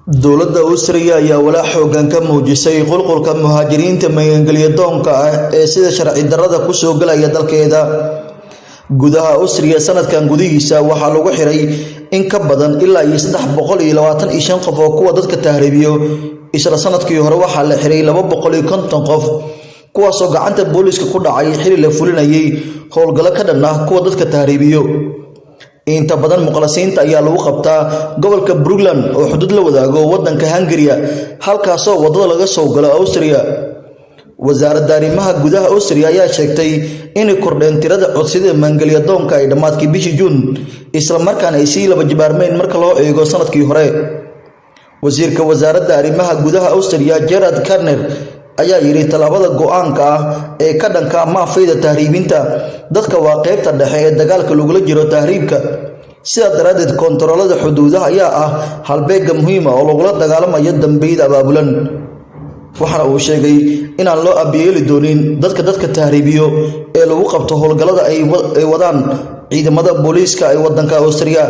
dowladda Austria ayaa walaac xooggan ka muujisay qulqulka muhaajiriinta magangalyadoonka ah ee sida sharci darrada ku soo galaya dalkeeda. Gudaha Austria sanadkan gudihiisa waxaa lagu xiray in ka badan ilaa 325 qof oo kuwa dadka tahriibiyo. Isla sanadkii hore waxaa la xiray 250 qof kuwaas oo gacanta booliiska ku dhacay xilli la fulinayay howlgalo ka dhan ah kuwa dadka tahriibiyo. inta badan muqallasiinta ayaa lagu qabtaa gobolka Brugland oo xuduud la wadaago wadanka Hungary halkaas oo wadada laga soo galo Austria. wasaaradda arrimaha gudaha Austria ayaa sheegtay in kordhin tirada codsiyada magangalyadoonka ay dhamaadkii bishii June isla markaana ay sii laba jibaarmeen marka loo eego sanadkii hore. wasiirka wasaaradda arrimaha gudaha Austria Gerhard Karner ayaa yiri talaabada go'aanka ah ee ka dhanka maafayda tahriibinta dadka waa qaybta dhexe ee dagaalka lagula jiro tahriibka. sida daradeed kontaroolada xuduudaha ayaa ah halbeeg muhiim ah oo lagula dagaalamayo dambiida abaabulan. waxana uu sheegay in aan loo abiyeeli doonin dadka tahriibiyo ee lagu qabto howlgalada ay wadaan ciidamada booliiska ee wadanka Austria.